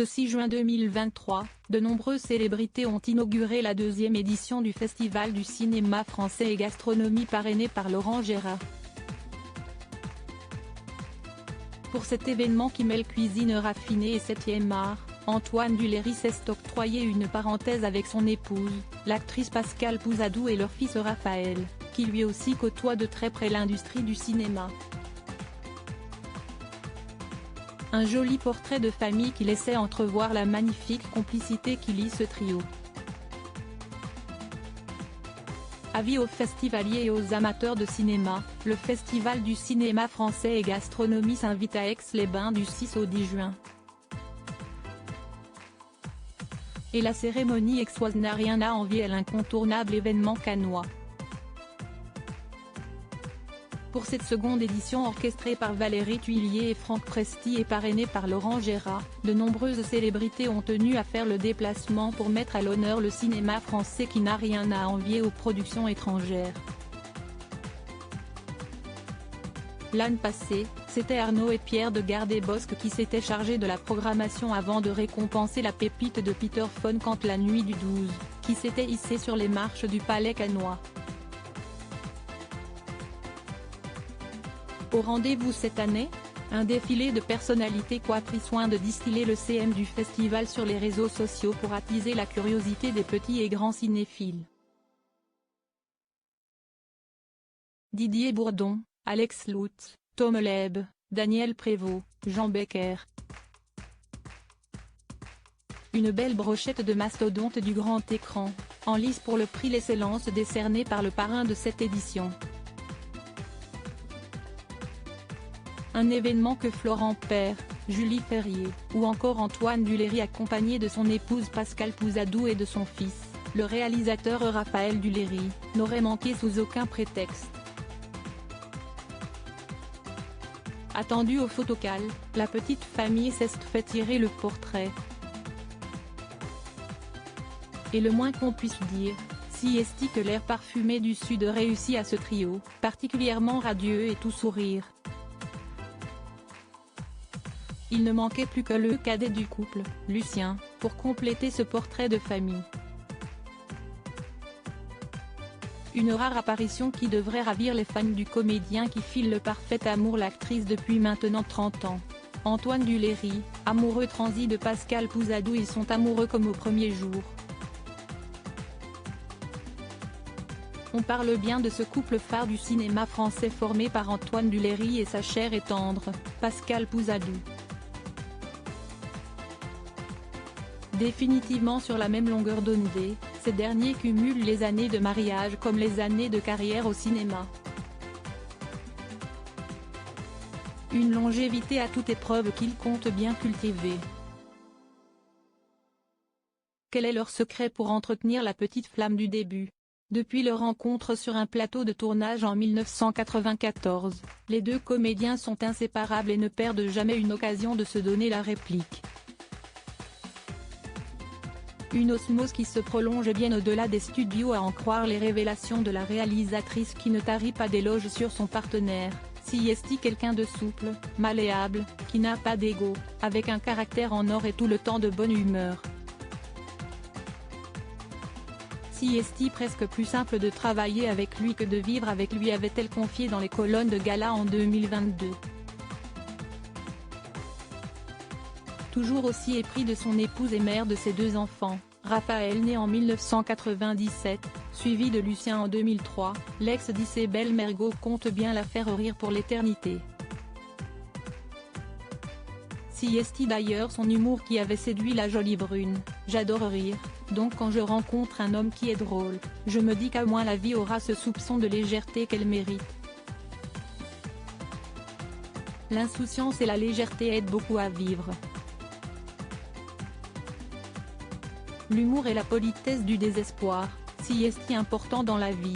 Ce 6 juin 2023, de nombreuses célébrités ont inauguré la deuxième édition du Festival du cinéma français et gastronomie parrainé par Laurent Gérard. Pour cet événement qui mêle cuisine raffinée et 7e art, Antoine Duléry s'est octroyé une parenthèse avec son épouse, l'actrice Pascale Pouzadou et leur fils Raphaël, qui lui aussi côtoie de très près l'industrie du cinéma. Un joli portrait de famille qui laissait entrevoir la magnifique complicité qui lie ce trio. Avis aux festivaliers et aux amateurs de cinéma, le Festival du cinéma français et gastronomie s'invite à Aix-les-Bains du 6 au 10 juin. Et la cérémonie aixoise n'a rien à envier à l'incontournable événement cannois. Pour cette seconde édition orchestrée par Valérie Tuillier et Franck Presti et parrainée par Laurent Gérard, de nombreuses célébrités ont tenu à faire le déplacement pour mettre à l'honneur le cinéma français qui n'a rien à envier aux productions étrangères. L'année passée, c'était Arnaud et Pierre de Gardez-Bosque qui s'étaient chargés de la programmation avant de récompenser la pépite de Peter von Kant La Nuit du 12, qui s'était hissée sur les marches du Palais cannois. Au rendez-vous cette année, un défilé de personnalités qui a pris soin de distiller le CM du festival sur les réseaux sociaux pour attiser la curiosité des petits et grands cinéphiles. Didier Bourdon, Alex Lutz, Tom Leeb, Daniel Prévost, Jean Becker. Une belle brochette de mastodontes du grand écran, en lice pour le prix l'excellence décerné par le parrain de cette édition. Un événement que Florent Père, Julie Ferrier, ou encore Antoine Duléry accompagné de son épouse Pascale Pouzadou et de son fils, le réalisateur Raphaël Duléry, n'aurait manqué sous aucun prétexte. Attendue au photocall, la petite famille s'est fait tirer le portrait. Et le moins qu'on puisse dire, si est que l'air parfumé du Sud réussit à ce trio, particulièrement radieux et tout sourire. Il ne manquait plus que le cadet du couple, Lucien, pour compléter ce portrait de famille. Une rare apparition qui devrait ravir les fans du comédien qui file le parfait amour l'actrice depuis maintenant 30 ans. Antoine Duléry, amoureux transi de Pascale Pouzadou, ils sont amoureux comme au premier jour. On parle bien de ce couple phare du cinéma français formé par Antoine Duléry et sa chère et tendre, Pascale Pouzadou. Définitivement sur la même longueur d'onde, ces derniers cumulent les années de mariage comme les années de carrière au cinéma. Une longévité à toute épreuve qu'ils comptent bien cultiver. Quel est leur secret pour entretenir la petite flamme du début? Depuis leur rencontre sur un plateau de tournage en 1994, les deux comédiens sont inséparables et ne perdent jamais une occasion de se donner la réplique. Une osmose qui se prolonge bien au-delà des studios à en croire les révélations de la réalisatrice qui ne tarit pas d'éloges sur son partenaire, si est quelqu'un de souple, malléable, qui n'a pas d'ego, avec un caractère en or et tout le temps de bonne humeur. Si est presque plus simple de travailler avec lui que de vivre avec lui, avait-elle confié dans les colonnes de Gala en 2022. Toujours aussi épris de son épouse et mère de ses deux enfants, Raphaël né en 1997, suivi de Lucien en 2003, l'ex d'Isabelle Mergo compte bien la faire rire pour l'éternité. Si est d'ailleurs son humour qui avait séduit la jolie brune, j'adore rire, donc quand je rencontre un homme qui est drôle, je me dis qu'à moins la vie aura ce soupçon de légèreté qu'elle mérite. L'insouciance et la légèreté aident beaucoup à vivre. L'humour et la politesse du désespoir, si est important dans la vie.